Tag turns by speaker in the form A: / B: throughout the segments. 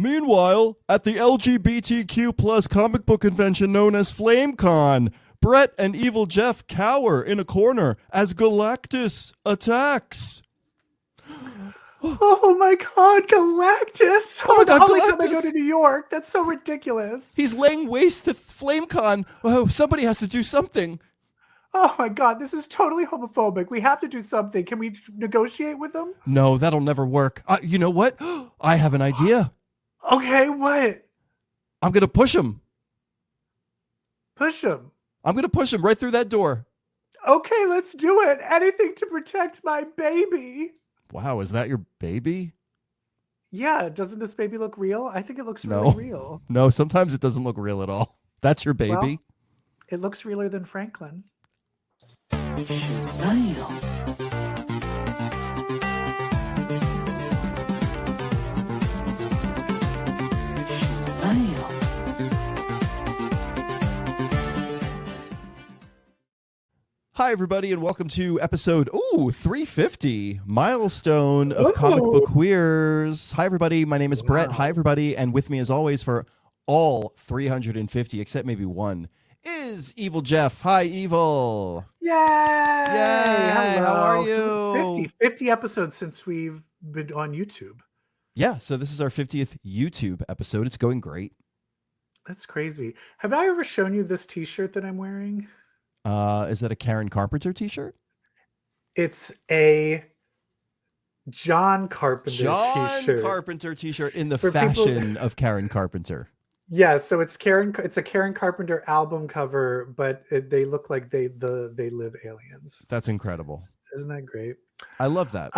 A: Meanwhile, at the LGBTQ plus comic book convention known as FlameCon, Brett and EvilJeff cower in a corner as Galactus attacks.
B: Oh my God, Galactus!
A: Oh my God,
B: only
A: Galactus!
B: time I go to New York. That's so ridiculous.
A: He's laying waste to FlameCon. Oh, somebody has to do something.
B: Oh my God, this is totally homophobic. We have to do something. Can we negotiate with them?
A: No, that'll never work. You know what? I have an idea.
B: Okay, what?
A: I'm going to push him.
B: Push him.
A: I'm going to push him right through that door.
B: Okay, let's do it. Anything to protect my baby.
A: Wow, is that your baby?
B: Yeah, doesn't this baby look real? I think it looks really real.
A: No, sometimes it doesn't look real at all. That's your baby?
B: Well, it looks realer than Franklin.
A: Hi, everybody, and welcome to episode 350, milestone of Comic Book Queers. Hi, everybody. My name is Brett. Hi, everybody. And with me, as always, for all 350, except maybe one, is EvilJeff. Hi, Evil.
B: Yay!
A: Yay!
B: Hello.
A: How are you?
B: 50 episodes since we've been on YouTube.
A: Yeah, so this is our 50th YouTube episode. It's going great.
B: That's crazy. Have I ever shown you this t-shirt that I'm wearing?
A: Is that a Karen Carpenter t-shirt?
B: It's a John Carpenter t-shirt.
A: John Carpenter t-shirt in the fashion of Karen Carpenter.
B: Yeah, so it's a Karen Carpenter album cover, but they look like they live aliens.
A: That's incredible.
B: Isn't that great?
A: I love that.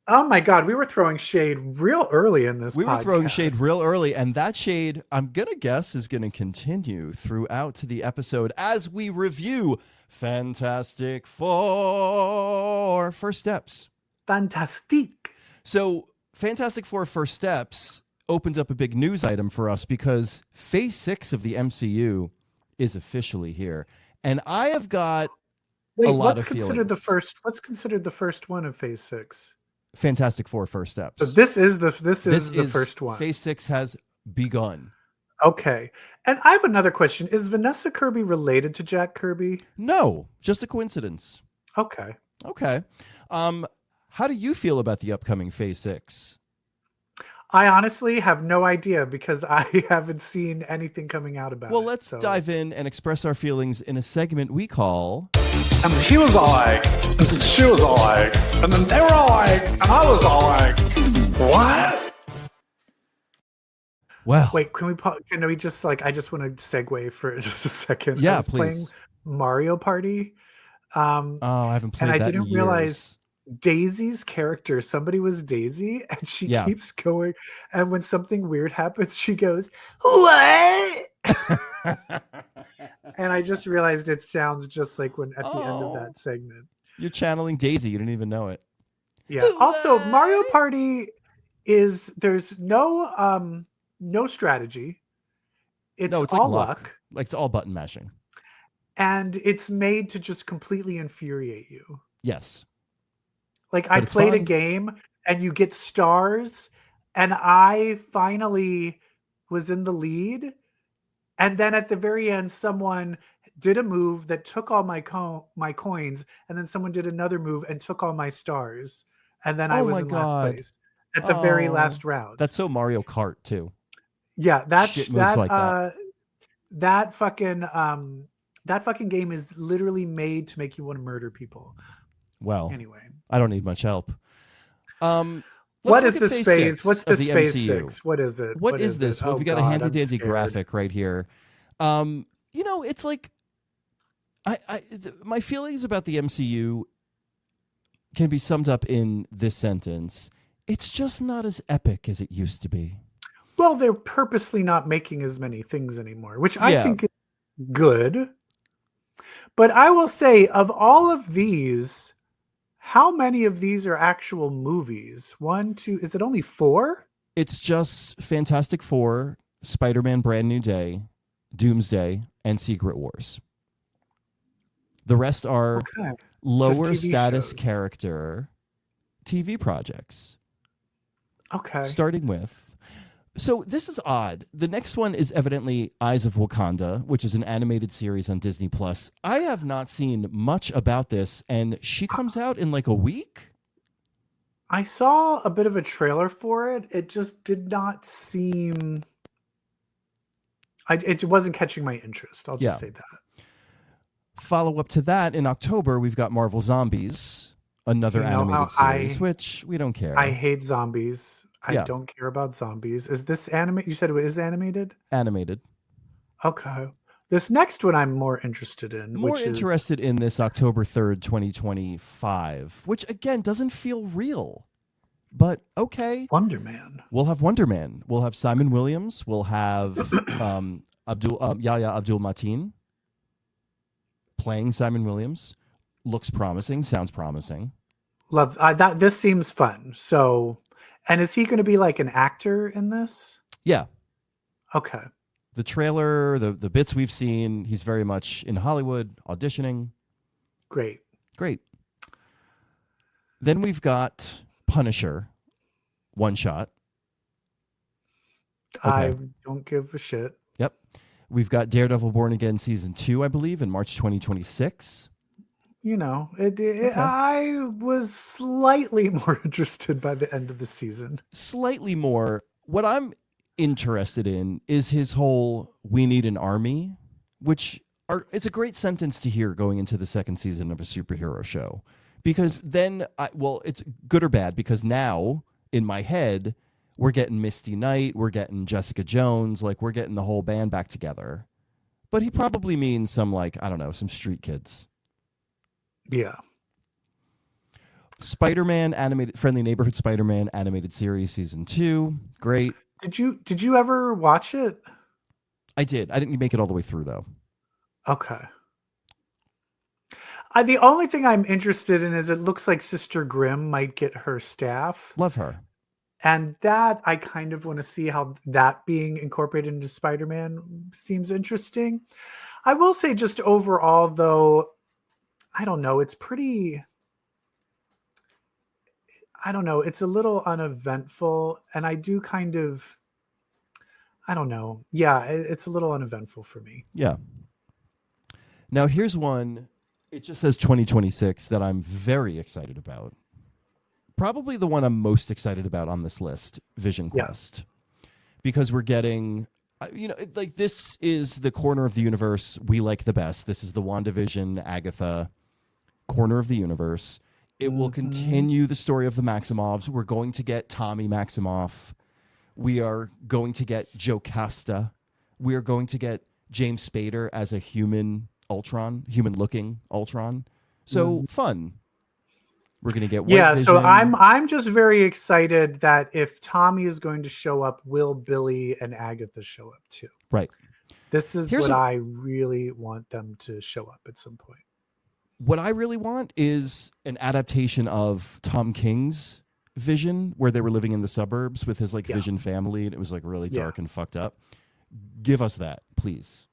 B: Oh my God, we were throwing shade real early in this podcast.
A: We were throwing shade real early, and that shade, I'm going to guess, is going to continue throughout to the episode as we review Fantastic Four First Steps.
B: Fantastique.
A: So Fantastic Four First Steps opens up a big news item for us because Phase 6 of the MCU is officially here. And I have got a lot of feelings.
B: What's considered the first one of Phase 6?
A: Fantastic Four First Steps.
B: So this is the first one.
A: Phase 6 has begun.
B: Okay. And I have another question. Is Vanessa Kirby related to Jack Kirby?
A: No, just a coincidence.
B: Okay.
A: How do you feel about the upcoming Phase 6?
B: I honestly have no idea because I haven't seen anything coming out about it.
A: Well, let's dive in and express our feelings in a segment we call...
C: And he was all like, and she was all like, and then they were all like, and I was all like, what?
A: Well,
B: wait, can we just I just want to segue for just a second.
A: Yeah,
B: I was
A: please.
B: playing Mario Party.
A: I haven't played that
B: and I didn't
A: in years.
B: realize Daisy's character, somebody was Daisy, and she keeps going, and when something weird happens, she goes, what? And I just realized it sounds just like when at the end of that segment.
A: You're channeling Daisy. You didn't even know it.
B: Yeah. Also, Mario Party there's no strategy. It's
A: like
B: all
A: luck. Like it's all button mashing.
B: And it's made to just completely infuriate you.
A: Yes.
B: Like I played a game and you get stars and I finally was in the lead. And then at the very end, someone did a move that took all my coins, and then someone did another move and took all my stars. And then I was in last place at the very last round.
A: That's so Mario Kart too.
B: Yeah, that fucking game is literally made to make you want to murder people.
A: Well,
B: anyway,
A: I don't need much help.
B: What is this phase? What's this Phase 6? What is it?
A: What is this? Well, we got a handy dandy graphic right here. It's like my feelings about the MCU can be summed up in this sentence. It's just not as epic as it used to be.
B: Well, they're purposely not making as many things anymore, which I think is good. But I will say, of all of these, how many of these are actual movies? 1, 2, is it only 4?
A: It's just Fantastic Four, Spider-Man Brand New Day, Doomsday, and Secret Wars. The rest are lower status character TV projects.
B: Okay.
A: Starting with So this is odd. The next one is evidently Eyes of Wakanda, which is an animated series on Disney Plus. I have not seen much about this, and she comes out in like a week.
B: I saw a bit of a trailer for it. It just did not seem. It wasn't catching my interest. I'll just say that.
A: Follow up to that, in October, we've got Marvel Zombies, another animated series, which we don't care.
B: I hate zombies. I don't care about zombies. Is this animated? You said it is animated?
A: Animated.
B: Okay. This next one I'm more interested in.
A: Interested in this October 3rd, 2025, which again doesn't feel real. But okay.
B: Wonder Man.
A: We'll have Wonder Man. We'll have Simon Williams. We'll have Yahya Abdul-Mateen playing Simon Williams. Looks promising. Sounds promising.
B: Love that. This seems fun. So, and is he going to be like an actor in this?
A: Yeah.
B: Okay.
A: The trailer, the bits we've seen, he's very much in Hollywood auditioning.
B: Great.
A: Then we've got Punisher, one shot.
B: Okay. I don't give a shit.
A: Yep. We've got Daredevil Born Again season 2, I believe, in March 2026.
B: I was slightly more interested by the end of the season.
A: Slightly more. What I'm interested in is his whole "we need an army," which it's a great sentence to hear going into the second season of a superhero show, because then it's good or bad, because now in my head we're getting Misty Knight, we're getting Jessica Jones, like we're getting the whole band back together. But he probably means some, like, I don't know, some street kids.
B: Yeah.
A: Spider-Man animated, Friendly Neighborhood Spider-Man animated series season 2. Great.
B: Did you ever watch it?
A: I did. I didn't make it all the way through though.
B: Okay. The only thing I'm interested in is it looks like Sister Grimm might get her staff.
A: Love her.
B: And that I kind of want to see how that being incorporated into Spider-Man seems interesting. I will say just overall though, I don't know. It's pretty, I don't know. It's a little uneventful. And I do kind of, I don't know. Yeah, it's a little uneventful for me.
A: Yeah. Now here's one. It just says 2026 that I'm very excited about. Probably the one I'm most excited about on this list, Vision Quest. Because we're getting, like, this is the corner of the universe we like the best. This is the WandaVision, Agatha corner of the universe. It will continue the story of the Maximoffs. We're going to get Tommy Maximoff. We are going to get Jocasta. We are going to get James Spader as a human Ultron, human-looking Ultron. So fun. We're going to get White Vision.
B: So I'm just very excited that if Tommy is going to show up, will Billy and Agatha show up too?
A: Right.
B: This is I really want them to show up at some point.
A: What I really want is an adaptation of Tom King's Vision, where they were living in the suburbs with his Vision family, and it was like really dark and fucked up. Give us that, please.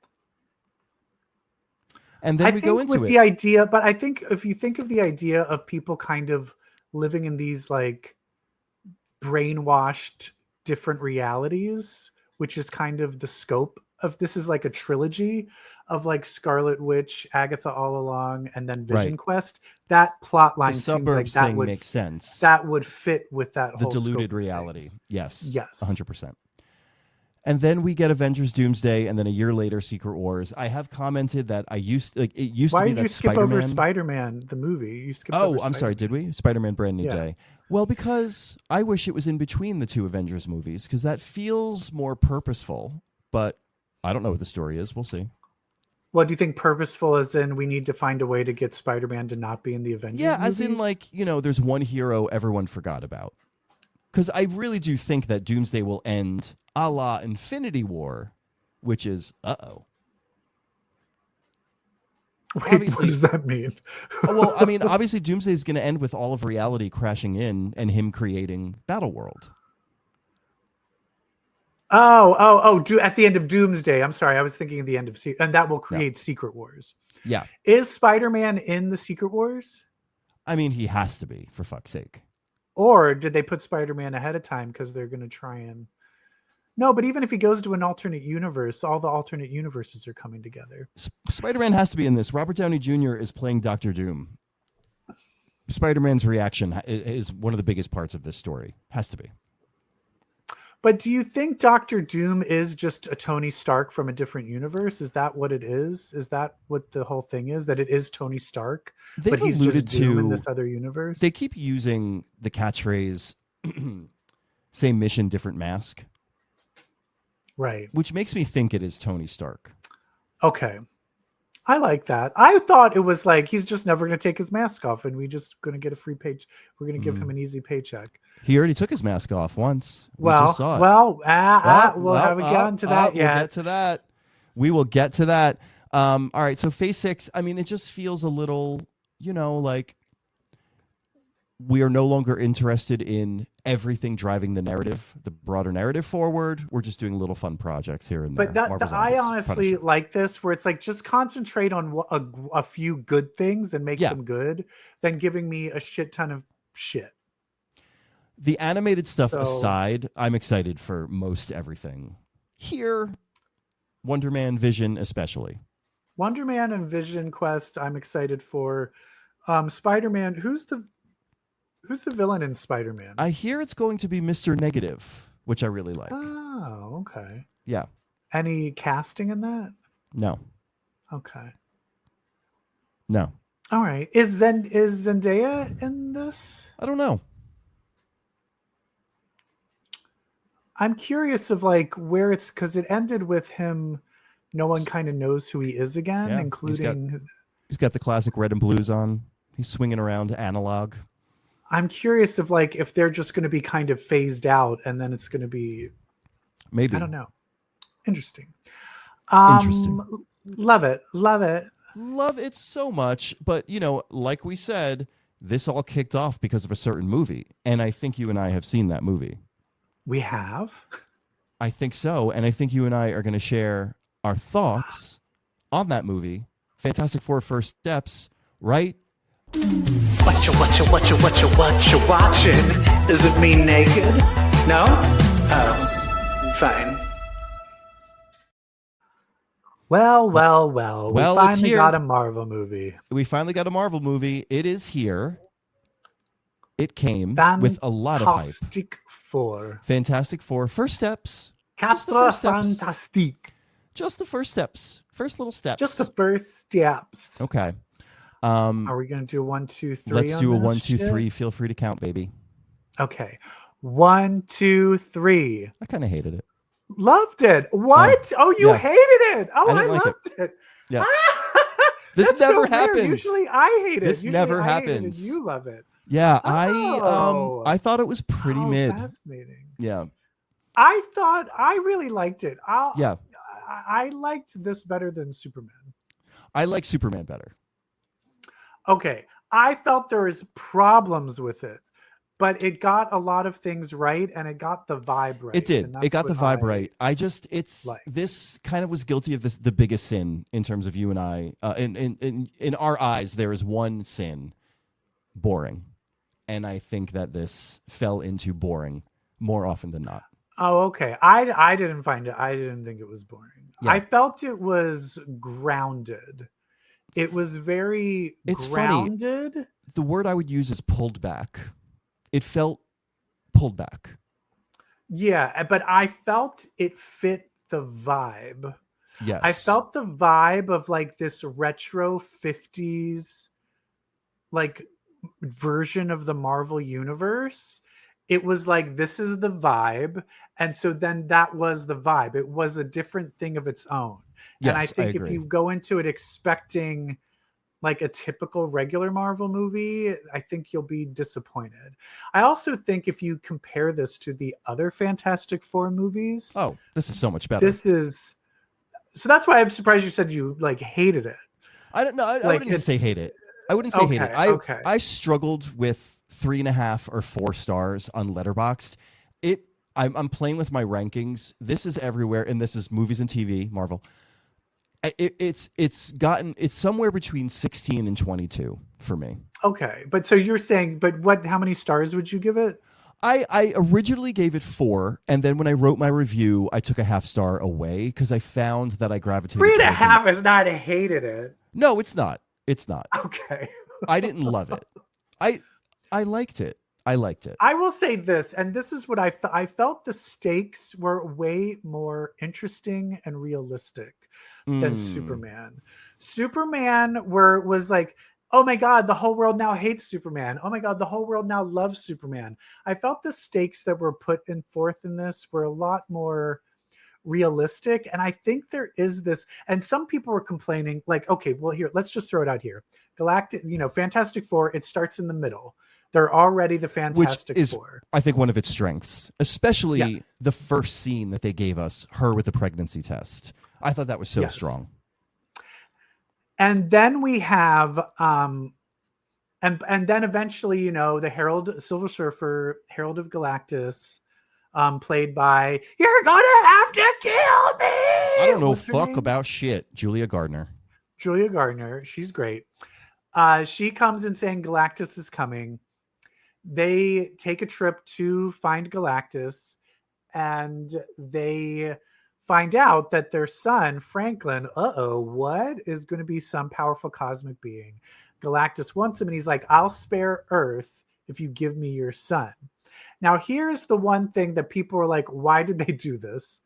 A: And then we go into
B: the idea, but I think if you think of the idea of people kind of living in these like brainwashed different realities, which is kind of the scope of this, is like a trilogy of like Scarlet Witch, Agatha All Along, and then Vision Quest. That plot line seems like that would make sense. That would fit with that whole
A: deluded reality. Yes. 100%. And then we get Avengers Doomsday, and then a year later, Secret Wars. I have commented that it used to be that
B: Why did you skip over Spider-Man, the movie? You skipped over
A: I'm sorry, did we? Spider-Man Brand New Day. Well, because I wish it was in between the two Avengers movies, because that feels more purposeful, but I don't know what the story is. We'll see.
B: Well, do you think purposeful as in we need to find a way to get Spider-Man to not be in the Avengers movies?
A: As in like, there's one hero everyone forgot about. Because I really do think that Doomsday will end a la Infinity War, which is,
B: Wait, what does that mean?
A: Well, I mean, obviously Doomsday is going to end with all of reality crashing in and him creating Battleworld.
B: At the end of Doomsday. I'm sorry, I was thinking of the end of and that will create Secret Wars.
A: Yeah.
B: Is Spider-Man in the Secret Wars?
A: I mean, he has to be, for fuck's sake.
B: Or did they put Spider-Man ahead of time because they're going to try and No, but even if he goes to an alternate universe, all the alternate universes are coming together.
A: Spider-Man has to be in this. Robert Downey Jr. is playing Dr. Doom. Spider-Man's reaction is one of the biggest parts of this story. Has to be.
B: But do you think Dr. Doom is just a Tony Stark from a different universe? Is that what it is? Is that what the whole thing is? That it is Tony Stark, but he's just Doom in this other universe?
A: They keep using the catchphrase, same mission, different mask.
B: Right.
A: Which makes me think it is Tony Stark.
B: Okay. I like that. I thought it was like he's just never going to take his mask off and we just going to get a free page. We're going to give him an easy paycheck.
A: He already took his mask off once. We just saw it.
B: We haven't gotten to that yet.
A: We'll get to that. We will get to that. All right. So Phase 6, I mean, it just feels a little, like we are no longer interested in everything driving the narrative, the broader narrative forward. We're just doing little fun projects here and there.
B: But I honestly like this, where it's like just concentrate on a few good things and make them good, than giving me a shit ton of shit.
A: The animated stuff aside, I'm excited for most everything. Here, Wonder Man, Vision especially.
B: Wonder Man and Vision Quest, I'm excited for. Spider-Man, who's the villain in Spider-Man?
A: I hear it's going to be Mr. Negative, which I really like.
B: Oh, okay.
A: Yeah.
B: Any casting in that?
A: No.
B: Okay.
A: No.
B: All right. Is Zendaya in this?
A: I don't know.
B: I'm curious of like where it's, because it ended with him. No one kind of knows who he is again, including.
A: He's got the classic red and blues on. He's swinging around analog.
B: I'm curious of like if they're just going to be kind of phased out and then it's going to be.
A: Maybe.
B: I don't know. Interesting.
A: Interesting.
B: Love it. Love it.
A: Love it so much. But, like we said, this all kicked off because of a certain movie. And I think you and I have seen that movie.
B: We have?
A: I think so. And I think you and I are going to share our thoughts on that movie, Fantastic Four First Steps, right?
C: What you watching? Is it me naked? No? Oh, fine.
B: Well. We finally got a Marvel movie.
A: It is here. It came with a lot of hype. Fantastic Four First Steps.
B: Just the first steps.
A: First little steps.
B: Just the first steps.
A: Okay.
B: Are we going to do 1, 2, 3?
A: Let's do a 1, 2, 3. Feel free to count, baby.
B: Okay. 1, 2, 3.
A: I kind of hated it.
B: Loved it. What? You hated it. I loved it.
A: Yeah. This never happens.
B: Weird. Usually I hate it.
A: This never happens.
B: You love it.
A: Yeah, I thought it was pretty mid.
B: Fascinating.
A: Yeah.
B: I really liked it. I liked this better than Superman.
A: I like Superman better.
B: Okay. I felt there was problems with it, but it got a lot of things right and it got the vibe right.
A: It did. It got the vibe right. This kind of was guilty of the biggest sin in terms of you and I. In our eyes, there is one sin: boring. And I think that this fell into boring more often than not.
B: Oh, okay. I didn't find it. I didn't think it was boring. Yeah. I felt it was grounded. It was very grounded.
A: Funny. The word I would use is pulled back. It felt pulled back.
B: Yeah, but I felt it fit the vibe.
A: Yes.
B: I felt the vibe of like this retro 50s like version of the Marvel universe. It was like, this is the vibe. And so then that was the vibe. It was a different thing of its own.
A: Yes,
B: and I think if you go into it expecting like a typical regular Marvel movie, I think you'll be disappointed. I also think if you compare this to the other Fantastic Four movies.
A: Oh, this is so much better.
B: So that's why I'm surprised you said you like hated it.
A: I don't know. I wouldn't even say hate it. I wouldn't say hate it. I struggled with 3.5 or 4 stars on Letterboxd. I'm playing with my rankings. This is everywhere, and this is movies and TV, Marvel. It's somewhere between 16 and 22 for me.
B: Okay, but so you're saying, how many stars would you give it?
A: I originally gave it 4, and then when I wrote my review, I took a half star away because I found that I gravitated.
B: 3.5 is not. I hated it.
A: No, it's not. It's not.
B: Okay.
A: I didn't love it. I liked it. I liked it.
B: I will say this, and this is what I felt the stakes were way more interesting and realistic than Superman. Superman was like, oh my God, the whole world now hates Superman. Oh my God, the whole world now loves Superman. I felt the stakes that were put forth in this were a lot more realistic. And I think there is this, and some people were complaining, like, okay, well, here, let's just throw it out here. Galactic, Fantastic Four, it starts in the middle. They're already the Fantastic Four.
A: I think, one of its strengths, especially the first scene that they gave us, her with the pregnancy test. I thought that was so strong.
B: And then we have, and then eventually, the Herald, Silver Surfer, Herald of Galactus, played by, you're gonna have to kill me.
A: I don't know fuck about shit. Julia Gardner,
B: she's great. She comes in saying Galactus is coming. They take a trip to find Galactus, and they find out that their son, Franklin, what is going to be some powerful cosmic being. Galactus wants him, and he's like, I'll spare Earth if you give me your son. Now, here's the one thing that people were like, why did they do this?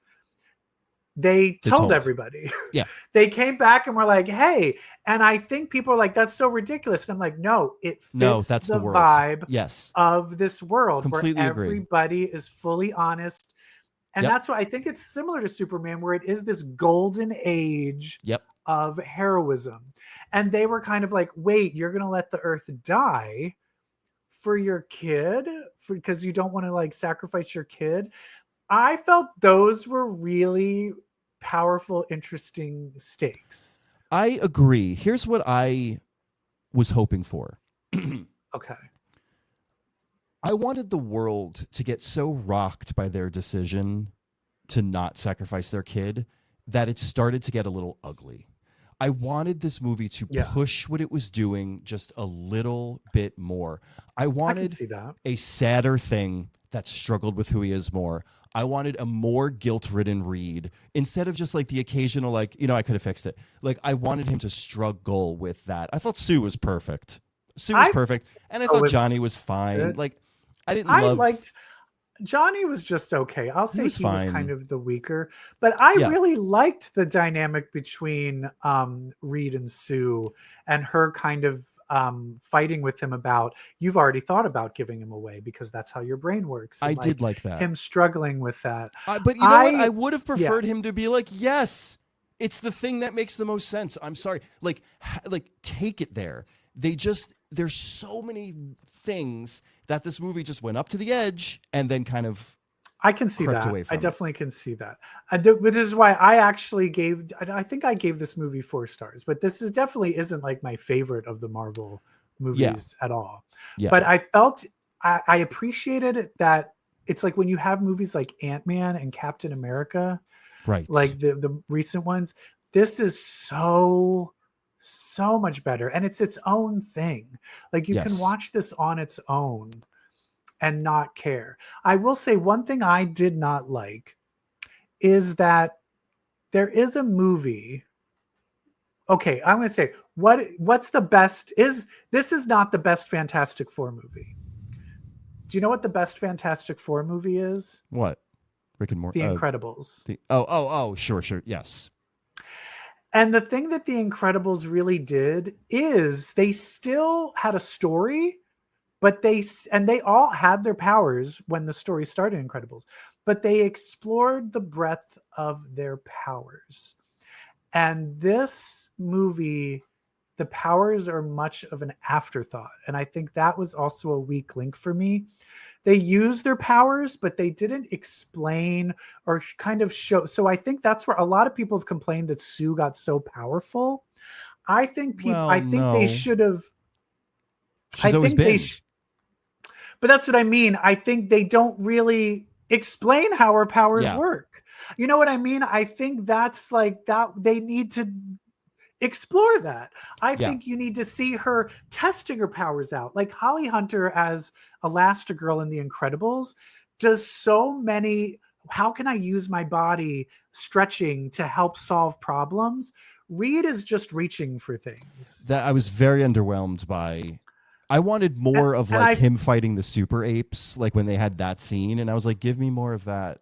B: They told everybody.
A: Yeah.
B: They came back and were like, hey, and I think people are like, that's so ridiculous. And I'm like, no, it fits
A: that's
B: the
A: world.
B: vibe of this world.
A: Completely
B: where
A: agree.
B: Everybody is fully honest. And that's why I think it's similar to Superman, where it is this golden age of heroism. And they were kind of like, wait, you're going to let the Earth die for your kid because you don't want to like sacrifice your kid. I felt those were really powerful, interesting stakes.
A: I agree. Here's what I was hoping for.
B: Okay.
A: I wanted the world to get so rocked by their decision to not sacrifice their kid that it started to get a little ugly. I wanted this movie to push what it was doing just a little bit more. I wanted a sadder thing that struggled with who he is more. I wanted a more guilt-ridden Reed instead of just like the occasional, like, I could have fixed it. Like, I wanted him to struggle with that. I thought Sue was perfect. Sue was perfect. And I thought Johnny was fine.
B: Good.
A: Like, I
B: liked Johnny was just okay. I'll say he was kind of the weaker, but I really liked the dynamic between Reed and Sue and her kind of fighting with him about, you've already thought about giving him away because that's how your brain works. And
A: I did like that.
B: Him struggling with that.
A: But you know what? I would have preferred him to be like, yes, it's the thing that makes the most sense. I'm sorry. Like take it there. There's so many things that this movie just went up to the edge and then kind of
B: I can see that. I definitely can see that. This is why I think I gave this movie 4 stars, but this definitely isn't like my favorite of the Marvel movies at all. Yeah. But I felt I appreciated it that it's like when you have movies like Ant-Man and Captain America,
A: right?
B: Like the recent ones, this is so much better. And it's its own thing. Like you can watch this on its own and not care. I will say one thing I did not like is that there is a movie. Okay, I'm going to say what's the best this is not the best Fantastic Four movie. Do you know what the best Fantastic Four movie is?
A: What? Rick and Morty.
B: The Incredibles.
A: Sure. Yes.
B: And the thing that The Incredibles really did is they still had a story, but they all had their powers when the story started in Incredibles, but they explored the breadth of their powers. And this movie, the powers are much of an afterthought. And I think that was also a weak link for me. They used their powers, but they didn't explain or kind of show. So I think that's where a lot of people have complained that Sue got so powerful. I think they should have.
A: She's always been.
B: But that's what I mean. I think they don't really explain how her powers work. You know what I mean? I think that's like that. They need to explore that. I think you need to see her testing her powers out. Like Holly Hunter as Elastigirl in The Incredibles does so many, how can I use my body stretching to help solve problems? Reed is just reaching for things.
A: That I was very underwhelmed by. I wanted more of him fighting the super apes, like when they had that scene, and I was like, give me more of that.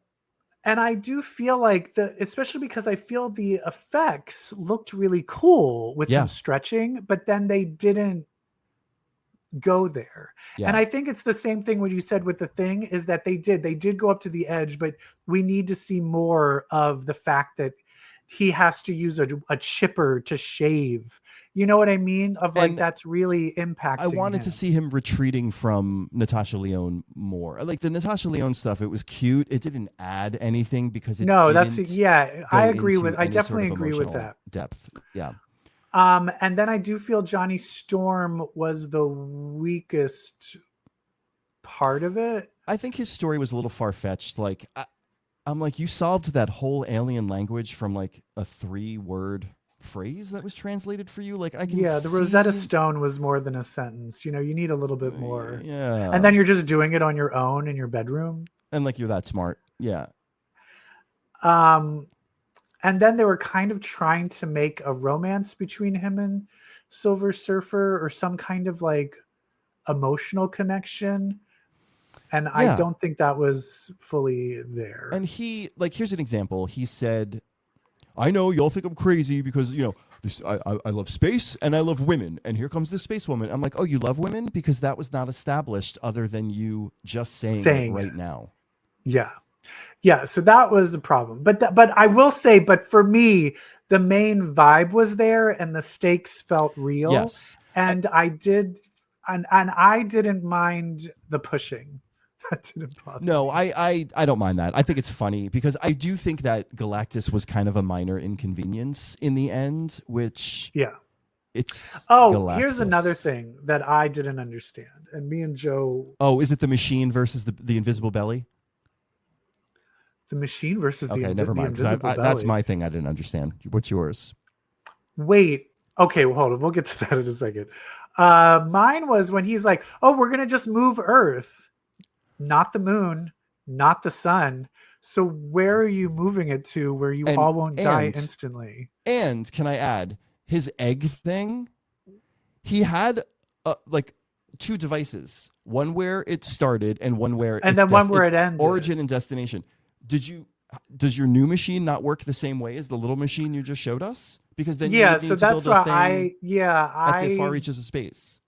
B: And I do feel like especially because I feel the effects looked really cool with him stretching, but then they didn't go there. Yeah. And I think it's the same thing what you said with The Thing, is that they did go up to the edge, but we need to see more of the fact that he has to use a chipper to shave. You know what I mean? That's really impacting. I
A: wanted to see him retreating from Natasha Lyonne more. Like the Natasha Lyonne stuff, it was cute. It didn't add anything because it I
B: definitely agree with that.
A: Depth. Yeah.
B: And then I do feel Johnny Storm was the weakest part of it.
A: I think his story was a little far-fetched. Like I'm like, you solved that whole alien language from like a 3-word phrase that was translated for you. Like I can
B: the Rosetta Stone was more than a sentence. You know, you need a little bit more.
A: Yeah.
B: And then you're just doing it on your own in your bedroom.
A: And like you're that smart. Yeah.
B: And then they were kind of trying to make a romance between him and Silver Surfer, or some kind of like emotional connection. And I don't think that was fully there.
A: And he, like, here's an example. He said, I know y'all think I'm crazy because, you know, I love space and I love women. And here comes this space woman. I'm like, oh, you love women? Because that was not established other than you just saying it right now.
B: Yeah. Yeah. So that was the problem. But I will say, but for me, the main vibe was there and the stakes felt real.
A: Yes.
B: And I didn't mind the pushing. That didn't bother
A: No,
B: me.
A: I don't mind that. I think it's funny because I do think that Galactus was kind of a minor inconvenience in the end, which it's Galactus.
B: Here's another thing that I didn't understand, and me and Joe.
A: Oh, is it the machine versus the invisible belly?
B: The machine versus the
A: never mind.
B: invisible belly.
A: That's my thing. I didn't understand. What's yours?
B: Wait. Okay, well, hold on. We'll get to that in a second. Mine was when he's like, "Oh, we're gonna just move Earth." Not the moon, not the sun. So where are you moving it to where you all won't die instantly?
A: And can I add, his egg thing, he had like 2 devices. One where it started and one where
B: it ended.
A: Origin and destination. Does your new machine not work the same way as the little machine you just showed us? Because then you need to build a thing at the far reaches of space.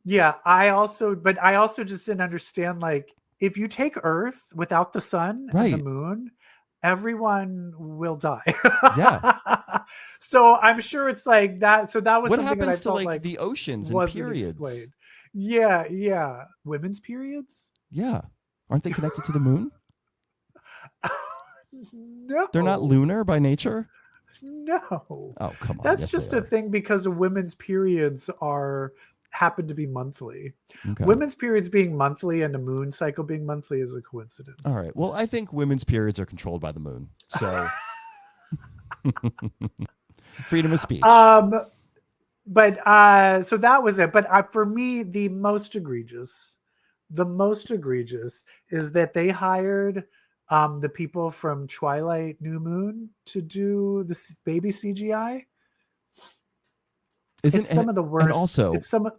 B: Yeah, I also just didn't understand, like, if you take Earth without the sun and the moon, everyone will die.
A: Yeah.
B: So I'm sure it's like that. So that was
A: what
B: something that I
A: happens to
B: felt
A: like the oceans and periods?
B: Explained. Yeah. Women's periods?
A: Yeah. Aren't they connected to the moon?
B: No.
A: They're not lunar by nature?
B: No.
A: Oh, come on.
B: That's just a thing because women's periods happen to be monthly.
A: Okay.
B: Women's periods being monthly and the moon cycle being monthly is a coincidence.
A: All right. Well, I think women's periods are controlled by the moon. So freedom of speech.
B: So that was it. But for me, the most egregious is that they hired the people from Twilight New Moon to do the baby CGI. It's some of the worst.
A: And also,
B: it's some of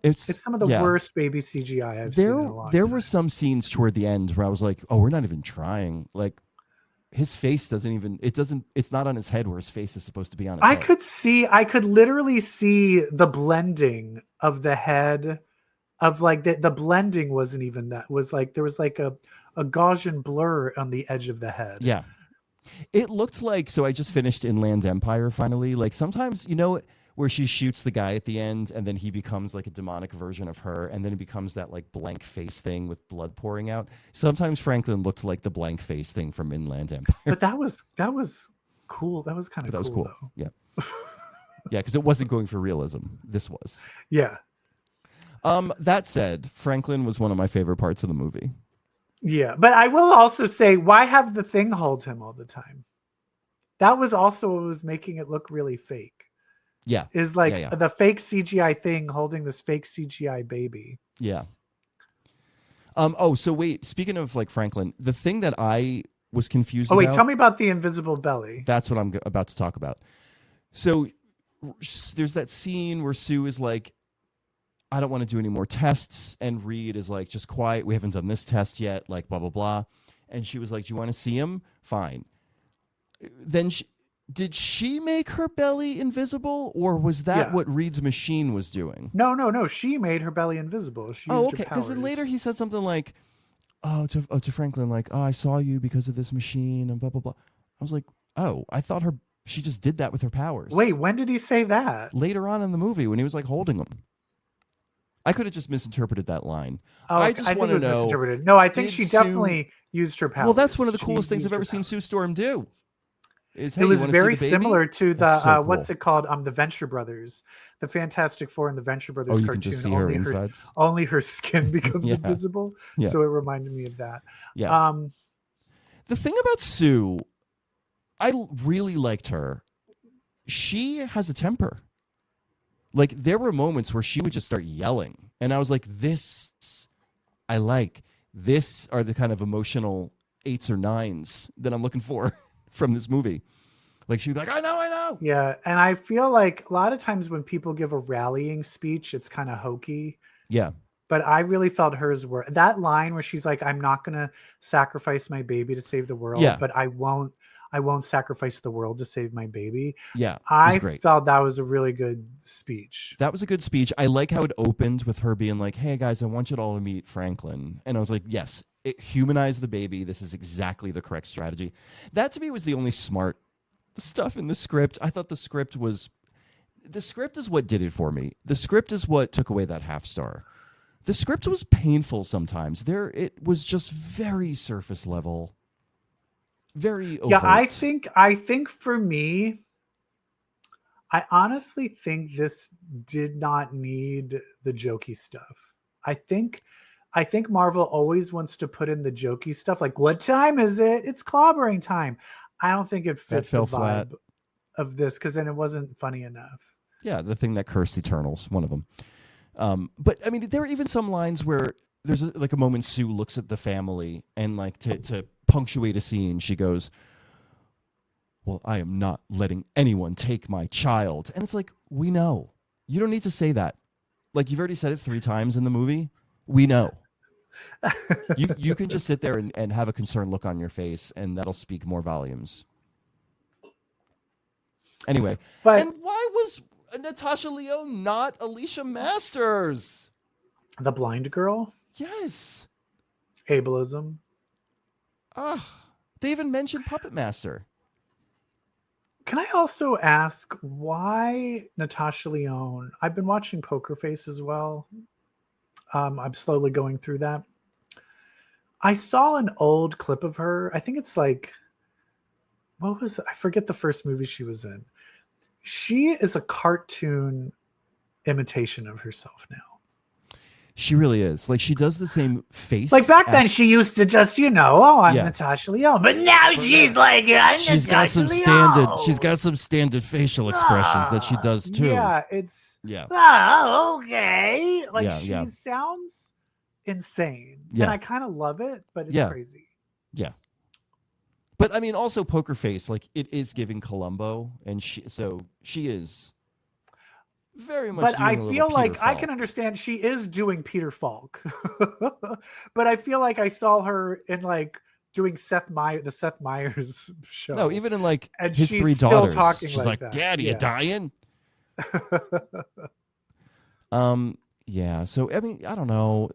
B: the worst baby CGI I've seen in a long time.
A: There were some scenes toward the end where I was like, "Oh, we're not even trying." Like, his face it's not on his head where his face is supposed to be on his head.
B: I could literally see the blending of the head, of like the blending wasn't even that. It was like there was like a Gaussian blur on the edge of the head.
A: Yeah, it looked like. So I just finished Inland Empire finally. Like sometimes where she shoots the guy at the end and then he becomes like a demonic version of her and then it becomes that like blank face thing with blood pouring out. Sometimes Franklin looked like the blank face thing from Inland Empire.
B: But that was cool. That was kind of cool. That was cool. Though.
A: Yeah. Yeah, because it wasn't going for realism. This was.
B: Yeah.
A: That said, Franklin was one of my favorite parts of the movie.
B: Yeah, but I will also say, why have the Thing hold him all the time? That was also what was making it look really fake.
A: Yeah.
B: Is like the fake CGI thing holding this fake CGI baby.
A: Yeah. So wait, speaking of like Franklin, the thing that I was confused about.
B: Tell me about the invisible belly.
A: That's what I'm about to talk about. So there's that scene where Sue is like, I don't want to do any more tests. And Reed is like, just quiet. We haven't done this test yet. Like, blah, blah, blah. And she was like, do you want to see him? Fine. Then did she make her belly invisible, or was that what Reed's machine was doing?
B: No. She made her belly invisible. She used
A: okay. Because then later he said something like, to Franklin, like, I saw you because of this machine and blah, blah, blah. I was like, I thought she just did that with her powers.
B: Wait, when did he say that?
A: Later on in the movie when he was like holding them. I could have just misinterpreted that line. I just want to know.
B: No, I think she definitely used her powers.
A: Well, that's one of the coolest things I've ever seen Sue Storm do. It
B: was very similar to the cool. What's it called? The Venture Brothers, the Fantastic Four and the Venture Brothers cartoon.
A: Can just see her insides.
B: Only her skin becomes invisible. Yeah. So it reminded me of that.
A: Yeah. The thing about Sue, I really liked her. She has a temper. Like, there were moments where she would just start yelling. And I was like, this, I like. This are the kind of emotional 8s or 9s that I'm looking for from this movie. Like, she'd be like, I know.
B: Yeah, and I feel like a lot of times when people give a rallying speech, it's kind of hokey.
A: Yeah.
B: But I really felt hers were. That line where she's like, I'm not going to sacrifice my baby to save the world, but I won't sacrifice the world to save my baby.
A: Yeah.
B: I thought that was a really good speech.
A: That was a good speech. I like how it opened with her being like, hey guys, I want you all to meet Franklin. And I was like, yes, it humanized the baby. This is exactly the correct strategy. That to me was the only smart stuff in the script. I thought the script is what did it for me. The script is what took away that half star. The script was painful sometimes. It was just very surface level. Very overt.
B: Yeah, I think for me, I honestly think this did not need the jokey stuff. I think Marvel always wants to put in the jokey stuff, like, what time is it? It's clobbering time. I don't think it fit the vibe of this, because then it wasn't funny enough.
A: Yeah, the thing that cursed Eternals, one of them. But I mean, there are even some lines where there's a moment Sue looks at the family and like to punctuate a scene, she goes, well, I am not letting anyone take my child. And it's like, we know. You don't need to say that. Like, you've already said it 3 times in the movie. We know. You can just sit there and have a concerned look on your face, and that'll speak more volumes. Anyway, and why was Natasha Lyonne not Alicia Masters?
B: The blind girl?
A: Yes.
B: Ableism.
A: They even mentioned Puppet Master.
B: Can I also ask why Natasha Lyonne? I've been watching Poker Face as well. I'm slowly going through that. I saw an old clip of her. I think it's like, I forget the first movie she was in. She is a cartoon imitation of herself now.
A: She really is. Like, she does the same face.
B: Like, back then, she used to just, I'm Natasha Lyonne. But now she's like,
A: she's got some
B: Lyonne.
A: She's got some standard facial expressions that she does too.
B: Yeah, it's.
A: Yeah.
B: Oh, okay. Like, she sounds insane.
A: Yeah.
B: And I kind of love it, but it's crazy.
A: Yeah. But I mean, also Poker Face, like, it is giving Columbo, and she is very much.
B: But I feel like
A: Peter Falk.
B: I can understand she is doing Peter Falk, but I feel like I saw her in like doing the Seth Meyers show.
A: No, even in like
B: and
A: his
B: she's
A: 3
B: still
A: daughters.
B: talking
A: She's
B: like
A: like, Daddy, you dying? Yeah. So I mean, I don't know.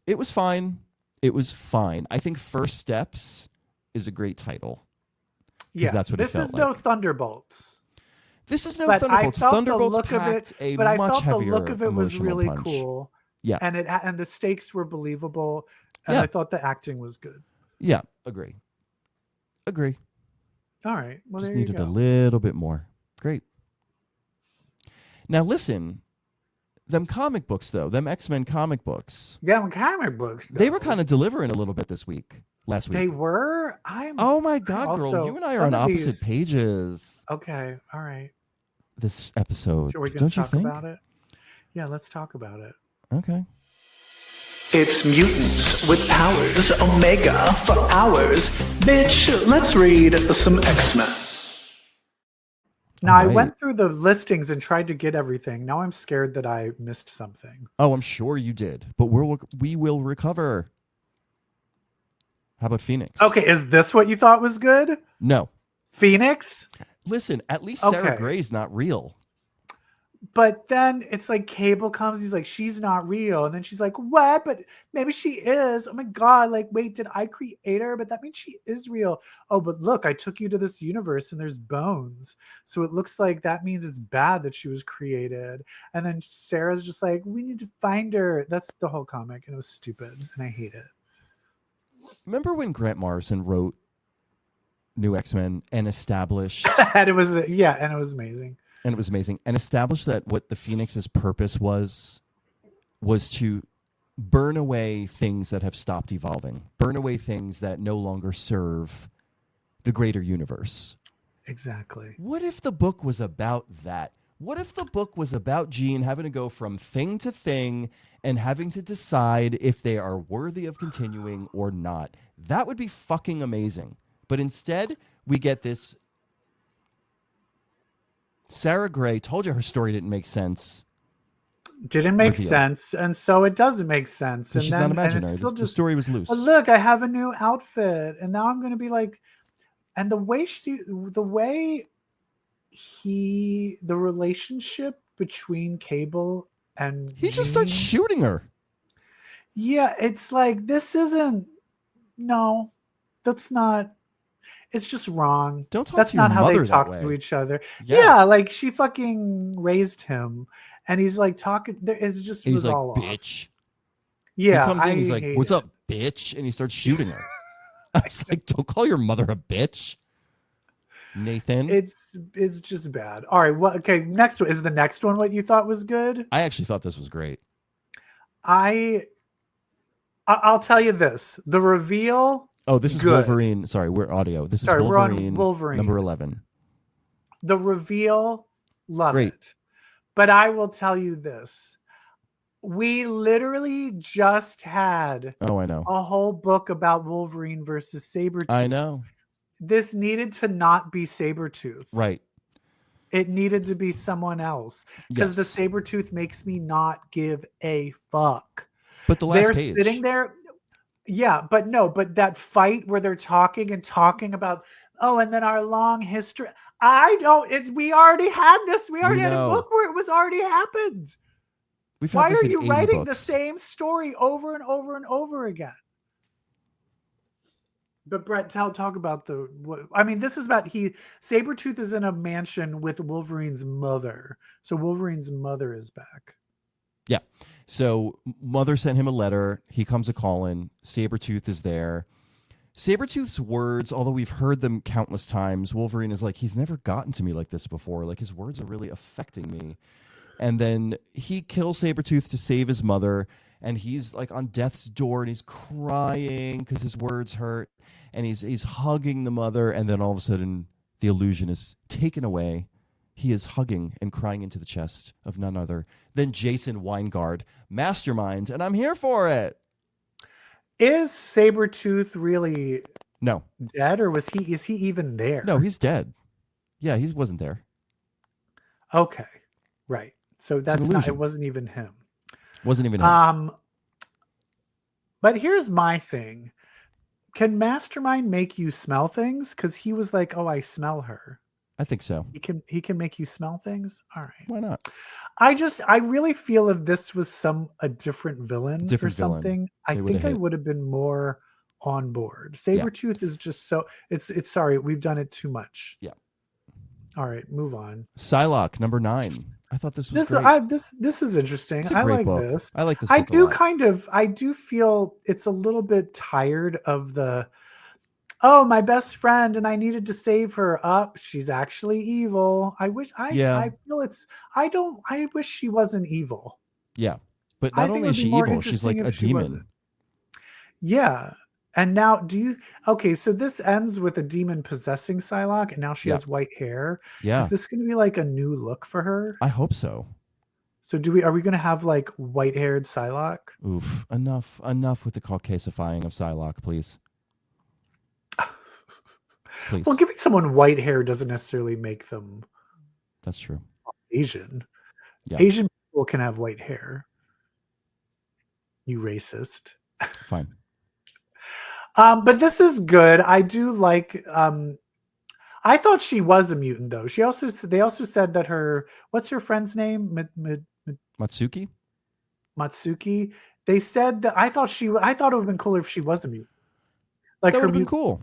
A: It was fine. It was fine. I think First Steps is a great title.
B: Yeah,
A: that's what it felt like.
B: This is no Thunderbolts.
A: This is no Thunderbolts. Thunderbolts packed a much heavier
B: the look of it was really
A: punch.
B: cool.
A: Yeah,
B: and the stakes were believable, and I thought the acting was good.
A: Yeah, agree.
B: All right, well,
A: just
B: there you
A: needed
B: go.
A: a little bit more. Great. Now listen, them comic books though, them X-Men comic books.
B: Yeah, comic books.
A: They were kind of delivering a little bit last week.
B: They were.
A: Oh my God, girl! You and I are on opposite pages.
B: Okay, all right.
A: this episode.
B: We're going
A: Don't
B: to
A: you
B: talk
A: think?
B: about it? Yeah, let's talk about it.
A: Okay.
C: It's mutants with powers, Omega for hours. Bitch, let's read some X-Men.
B: Now,
A: All right.
B: I went through the listings and tried to get everything. Now I'm scared that I missed something.
A: Oh, I'm sure you did, but we will recover. How about Phoenix?
B: Okay, is this what you thought was good?
A: No.
B: Phoenix?
A: Listen, at least Sarah
B: Okay.
A: Gray's not real.
B: But then it's like Cable comes, he's like, she's not real. And then she's like, what? But maybe she is. Oh my God. Like, wait, did I create her? But that means she is real. Oh, but look, I took you to this universe and there's bones. So it looks like that means it's bad that she was created. And then Sarah's just like, we need to find her. That's the whole comic. And it was stupid. And I hate it.
A: Remember when Grant Morrison wrote New X-Men and established
B: And it was, yeah, and it was amazing.
A: and it was amazing, and established that what the Phoenix's purpose was to burn away things that have stopped evolving, burn away things that no longer serve the greater universe.
B: Exactly.
A: What if the book was about that? What if the book was about Jean having to go from thing to thing and having to decide if they are worthy of continuing or not? That would be fucking amazing. But instead, we get this Sarah Gray, told you her story didn't make sense.
B: Didn't make
A: Reveal.
B: sense, and so it doesn't make sense. And
A: She's
B: then
A: not
B: and
A: imaginary.
B: it's still
A: The
B: just
A: story was loose.
B: oh, look, I have a new outfit, and now I'm going to be like, and the relationship between Cable and
A: He just starts
B: Jean,
A: shooting her.
B: yeah, it's like that's not. It's just wrong.
A: Don't talk
B: That's
A: to your
B: not how they
A: mother that
B: talk
A: way.
B: to each other.
A: Yeah.
B: Yeah, like she fucking raised him, and he's like talking. It's just
A: And
B: was
A: he's like,
B: all off.
A: bitch.
B: Yeah,
A: He comes in, he's like,
B: hate
A: what's
B: it.
A: up, bitch? And he starts shooting her. I was like, don't call your mother a bitch, Nathan.
B: It's just bad. All right, what? Okay, next one is the next one. What you thought was good?
A: I actually thought this was great.
B: I'll tell you this: the reveal.
A: Oh, this is
B: Good.
A: Wolverine. Sorry, we're audio. This is
B: Sorry, we're on
A: Wolverine,
B: Wolverine.
A: number 11.
B: The reveal, love
A: Great.
B: it. But I will tell you this: we literally just had
A: Oh, I know.
B: a whole book about Wolverine versus Sabretooth.
A: I know.
B: This needed to not be Sabretooth.
A: Right.
B: It needed to be someone else. Because the
A: Yes.
B: Sabretooth makes me not give a fuck.
A: But the last
B: They're
A: page.
B: sitting there. Yeah, but that fight where they're talking about, oh, and then our long history. We already had this. We already had a
A: know.
B: book where it was already happened.
A: We've had
B: Why
A: this
B: are
A: in
B: you
A: 80
B: writing the
A: books.
B: same story over and over and over again? But Brett, talk about this is about Sabretooth is in a mansion with Wolverine's mother. So Wolverine's mother is back.
A: Yeah. So mother sent him a letter. He comes a calling. Sabretooth is there. Sabretooth's words, although we've heard them countless times, Wolverine is like, he's never gotten to me like this before. Like, his words are really affecting me. And then he kills Sabretooth to save his mother. And he's like on death's door and he's crying because his words hurt. And he's hugging the mother. And then all of a sudden, the illusion is taken away. He is hugging and crying into the chest of none other than Jason Weingard, mastermind, and I'm here for it.
B: Is Sabretooth really
A: No.
B: dead, or is he even there?
A: No, he's dead. Yeah, he wasn't there.
B: Okay. Right. So
A: an
B: that's not, it
A: illusion.
B: wasn't even him.
A: Wasn't even him.
B: But here's my thing. Can Mastermind make you smell things? Because he was like, oh, I smell her.
A: I think so.
B: He can make you smell things. All right.
A: Why not?
B: I really feel if this was a different villain or something, I
A: They
B: think
A: would've
B: I
A: hit.
B: would have been more on board. Sabretooth is just so it's sorry, we've done it too much.
A: Yeah.
B: All right, move on.
A: PSYLOCKE, number 9. I thought this was
B: This
A: great.
B: this is interesting.
A: It's a
B: I
A: great
B: like
A: book.
B: this.
A: I like this
B: I
A: book a
B: do
A: lot.
B: I do feel it's a little bit tired of the, oh, my best friend and I needed to save her up. She's actually evil. I wish I wish she wasn't evil.
A: Yeah. But
B: I
A: not
B: think
A: only
B: it
A: is
B: would
A: she
B: be more
A: evil, she's like
B: interesting
A: a
B: if she
A: demon.
B: wasn't. Yeah. And now okay, so this ends with a demon possessing Psylocke and now she has white hair.
A: Yeah.
B: Is this going to be like a new look for her?
A: I hope so.
B: So are we going to have like white-haired Psylocke?
A: Oof, enough with the Caucasifying of Psylocke, please. Please.
B: Well, giving someone white hair doesn't necessarily make them
A: That's true.
B: Asian.
A: Yeah.
B: Asian people can have white hair. You racist.
A: Fine.
B: But this is good. I do like I thought she was a mutant though. They also said that what's her friend's name?
A: Matsuki?
B: Matsuki. They said that I thought it would have been cooler if she was a mutant. Like
A: that
B: her
A: would have been cool.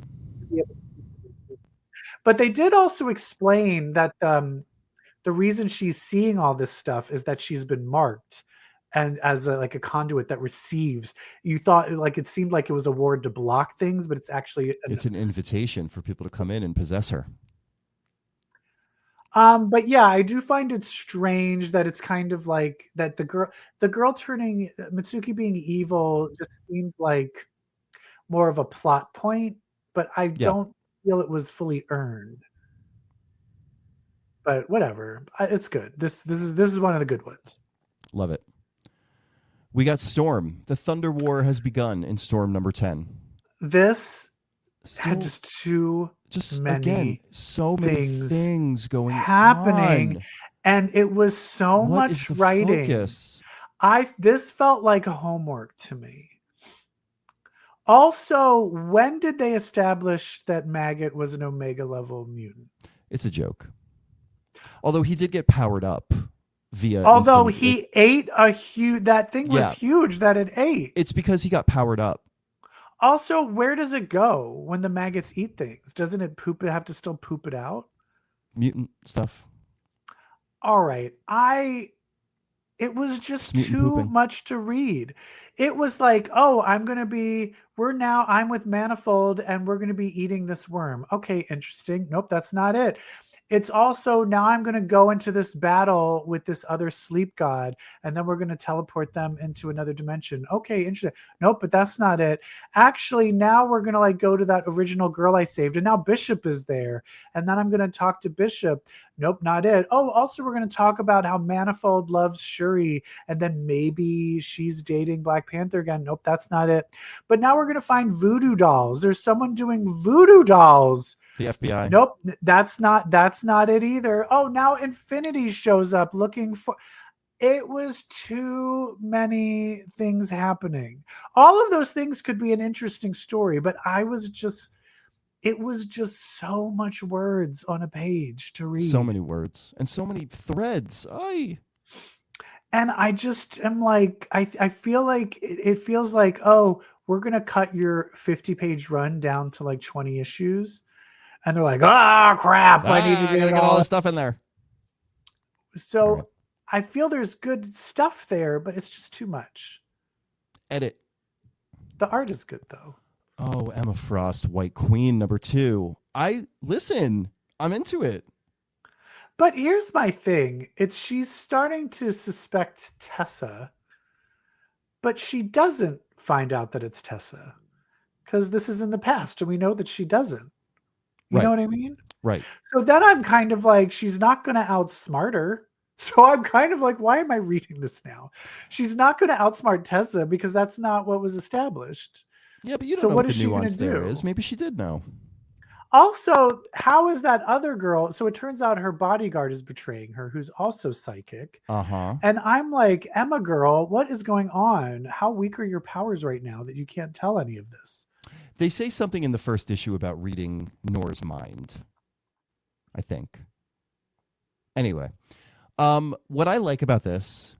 B: But they did also explain that the reason she's seeing all this stuff is that she's been marked and as a conduit that receives. You thought it seemed like it was a ward to block things, but it's actually
A: it's an invitation for people to come in and possess her.
B: But yeah, I do find it strange that it's kind of like that the girl turning Mitsuki being evil just seemed like more of a plot point, but I don't feel it was fully earned. But whatever, it's good. This is one of the good ones.
A: Love it. We got Storm. The Thunder War has begun in Storm number 10.
B: This had just many
A: things going
B: happening
A: on.
B: And it was so much writing. Focus? This felt like homework to me. Also, when did they establish that Maggot was an Omega level mutant?
A: It's a joke. Although he did get powered up via.
B: Although he ate that thing was huge that it ate.
A: It's because he got powered up.
B: Also, where does it go when the maggots eat things? Doesn't it have to still poop it out?
A: Mutant stuff.
B: All right. It was just too much to read. It was like, oh, I'm with Manifold and we're going to be eating this worm. Okay, interesting. Nope, that's not it. It's also now I'm going to go into this battle with this other sleep god, and then we're going to teleport them into another dimension. Okay, interesting. Nope, but that's not it. Actually, now we're going to go to that original girl I saved, and now Bishop is there, and then I'm going to talk to Bishop. Nope, not it. Oh, also we're going to talk about how Manifold loves Shuri, and then maybe she's dating Black Panther again. Nope, that's not it. But now we're going to find voodoo dolls. There's someone doing voodoo dolls.
A: The FBI.
B: Nope, that's not it either. Oh, now Infinity shows up looking for. It was too many things happening. All of those things could be an interesting story, but it was just so much words on a page to read.
A: So many words and so many threads. Aye.
B: And I just am like, I feel like it feels like, oh, we're going to cut your 50-page run down to 20 issues. And they're like, oh, crap. I need to get
A: all this stuff in there.
B: So right. I feel there's good stuff there, but it's just too much.
A: Edit.
B: The art is good, though.
A: Oh, Emma Frost, White Queen, number 2. I'm into it.
B: But here's my thing. She's starting to suspect Tessa, but she doesn't find out that it's Tessa because this is in the past and we know that she doesn't. You know what I mean?
A: Right.
B: So then I'm kind of like, she's not going to outsmart her. So I'm kind of like, why am I reading this now? She's not going to outsmart Tessa because that's not what was established.
A: Yeah, but you don't know what the nuance there is. Maybe she did know.
B: Also, how is that other girl? So it turns out her bodyguard is betraying her, who's also psychic.
A: Uh-huh.
B: And I'm like, Emma girl, what is going on? How weak are your powers right now that you can't tell any of this?
A: They say something in the first issue about reading Nora's mind, I think. Anyway, what I like about this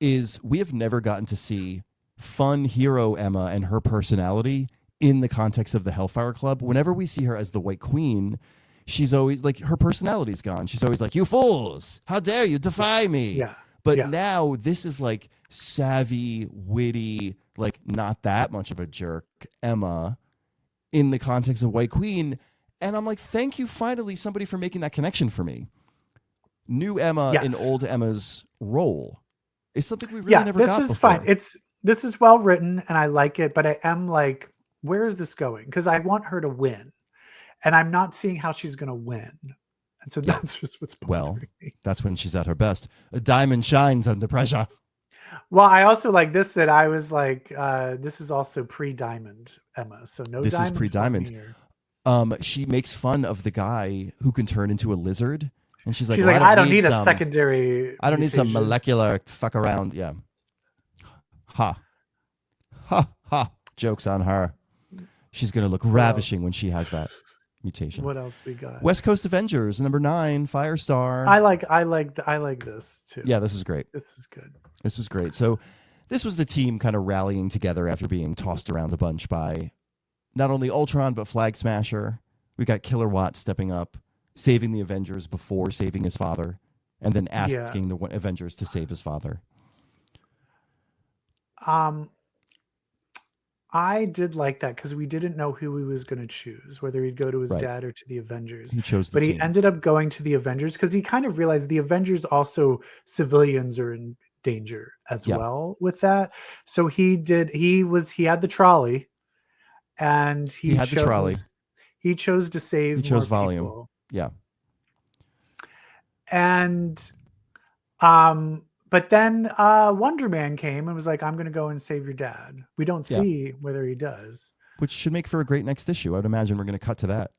A: is we have never gotten to see fun hero Emma and her personality in the context of the Hellfire Club. Whenever we see her as the White Queen, she's always like, her personality's gone. She's always like, you fools, how dare you defy me?
B: Yeah.
A: But now this is like savvy, witty, like not that much of a jerk Emma in the context of White Queen. And I'm like, thank you finally somebody for making that connection for me. New Emma in old Emma's role is something we really never got before.
B: This is fine. This is well written and I like it, but I am like, where is this going? Because I want her to win, and I'm not seeing how she's going to win. And so that's just what's bothering me.
A: That's when she's at her best. A diamond shines under pressure.
B: Well, I also like this, that I was like, this is also pre-diamond, Emma. So no,
A: this is pre-diamond. She makes fun of the guy who can turn into a lizard, and she's like,
B: I don't need a secondary.
A: I don't need some molecular fuck around. Yeah. Ha. Ha ha. Joke's on her. She's gonna look ravishing when she has that mutation.
B: What else we got?
A: West Coast Avengers, number 9, Firestar.
B: I like this too.
A: Yeah, this is great.
B: This is good.
A: This was great. So this was the team kind of rallying together after being tossed around a bunch by not only Ultron, but Flag Smasher. We got Killer Watt stepping up, saving the Avengers before saving his father, and then asking the Avengers to save his father.
B: I did like that because we didn't know who he was going to choose, whether he'd go to his dad or to the Avengers.
A: He chose
B: but he ended up going to the Avengers because he kind of realized the Avengers also, civilians are in danger as well with that. So he had the trolley, and he chose to save.
A: He chose
B: more
A: volume.
B: People.
A: Yeah.
B: And but then Wonder Man came and was like, I'm going to go and save your dad. We don't see whether he does.
A: Which should make for a great next issue. I would imagine we're going to cut to that.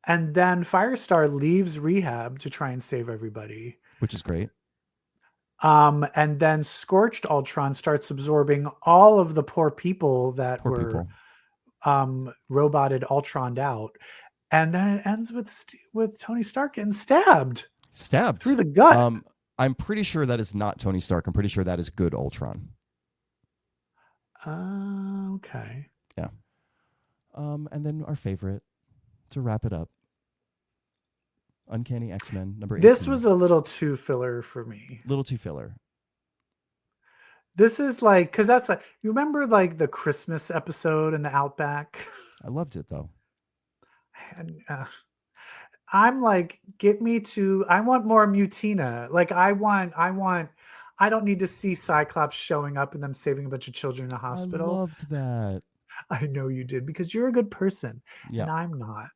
B: And then Firestar leaves rehab to try and save everybody.
A: Which is great.
B: And then Scorched Ultron starts absorbing all of the poor people that were roboted, Ultroned out. And then it ends with Tony Stark getting stabbed through the gut.
A: I'm pretty sure that is not Tony Stark. I'm pretty sure that is good Ultron.
B: Okay.
A: Yeah. And then our favorite, to wrap it up, Uncanny X-Men number 18.
B: This was a little too filler for me.
A: Little too filler.
B: This is like, because that's like, you remember like the Christmas episode in the Outback?
A: I loved it though.
B: And, I'm like, I want more Mutina. Like I don't need to see Cyclops showing up and them saving a bunch of children in a hospital.
A: I loved that.
B: I know you did, because you're a good person and I'm not.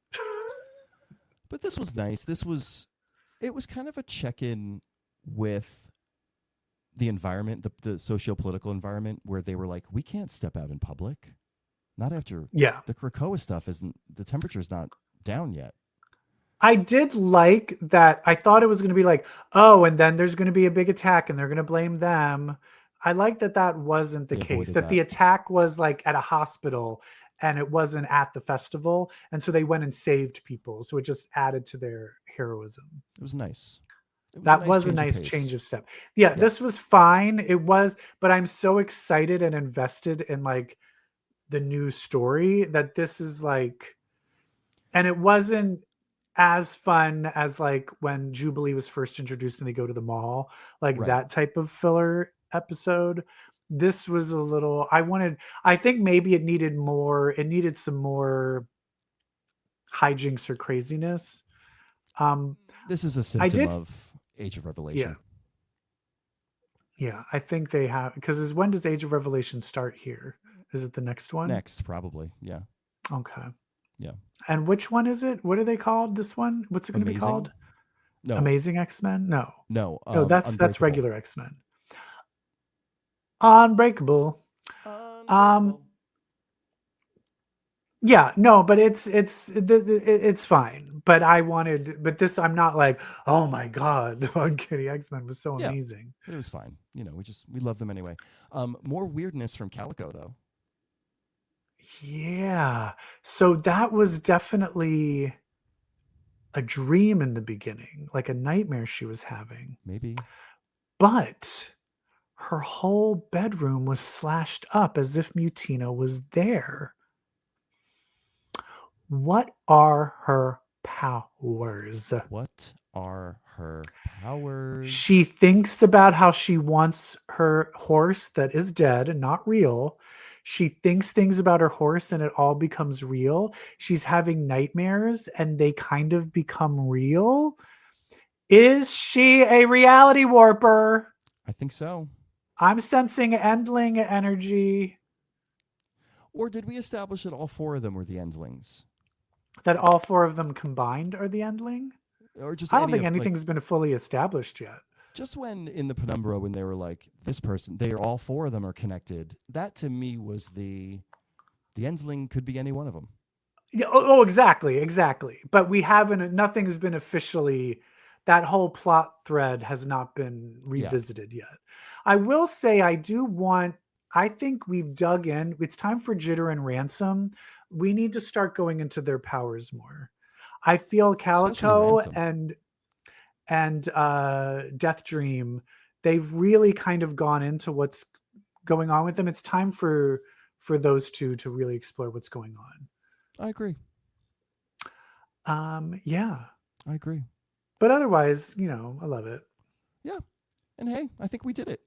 A: But this was nice. It was kind of a check-in with the environment, the socio-political environment, where they were like, we can't step out in public. Not after the Krakoa stuff the temperature's not down yet.
B: I did like that. I thought it was going to be like, oh, and then there's going to be a big attack and they're going to blame them. I like that wasn't the case, that the attack was like at a hospital and it wasn't at the festival. And so they went and saved people. So it just added to their heroism.
A: It was nice.
B: That was a nice change of step. Yeah, this was fine. It was, but I'm so excited and invested in like the new story that this is like, and it wasn't as fun as like when Jubilee was first introduced and they go to the mall, like that type of filler episode. This was a little, I think maybe it needed some more hijinks or craziness.
A: This is a symptom of Age of Revelation.
B: Yeah, I think they have, because when does Age of Revelation start here? Is it the next one?
A: Next, probably. Yeah.
B: Okay.
A: Yeah.
B: And which one is it? What are they called? This one? What's it going to be called?
A: No.
B: Amazing X-Men? No.
A: No.
B: That's regular X-Men. Unbreakable. Yeah, no, but it's fine. But this, I'm not like, oh my God, the Uncanny X-Men was so amazing.
A: It was fine. We love them anyway. More weirdness from Calico though.
B: Yeah. So that was definitely a dream in the beginning, like a nightmare she was having.
A: Maybe.
B: But her whole bedroom was slashed up as if Mutina was there. What are her powers?
A: What are her powers?
B: She thinks about how she wants her horse that is dead and not real. She thinks things about her horse and it all becomes real. She's having nightmares and they kind of become real. Is she a reality warper?
A: I think so.
B: I'm sensing Endling energy.
A: Or did we establish that all 4 of them were the endlings?
B: That all 4 of them combined are the endling?
A: Or just
B: I don't think anything's been fully established yet.
A: Just when in the penumbra, when they were like, this person, all 4 of them are connected, that to me was the endling could be any one of them.
B: Yeah. Exactly. But nothing's been officially, that whole plot thread has not been revisited yet. I will say I think we've dug in. It's time for Jitter and Ransom. We need to start going into their powers more. I feel Calico and Death Dream, they've really kind of gone into what's going on with them. It's time for those 2 to really explore what's going on.
A: I agree.
B: Yeah.
A: I agree.
B: But otherwise, I love it.
A: Yeah. And hey, I think we did it.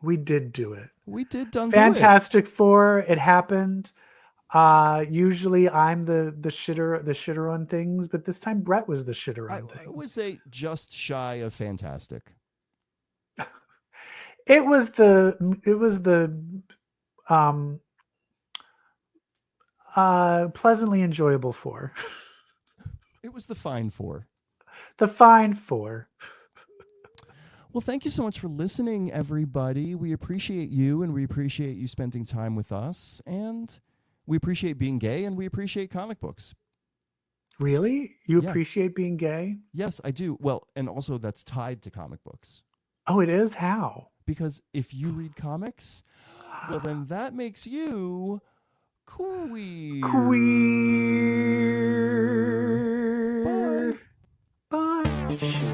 B: We did do it.
A: We did do it.
B: Fantastic Four, it happened. Usually I'm the shitter on things, but this time Brett was the shitter on things.
A: I would say just shy of fantastic.
B: It was the pleasantly enjoyable 4.
A: It was the fine 4.
B: The fine 4.
A: Well, thank you so much for listening, everybody. We appreciate you, and we appreciate you spending time with us, and we appreciate being gay, and we appreciate comic books.
B: Really? You appreciate being gay?
A: Yes, I do. Well, and also that's tied to comic books.
B: Oh, it is? How?
A: Because if you read comics, well, then that makes you queer.
B: Bye. Bye.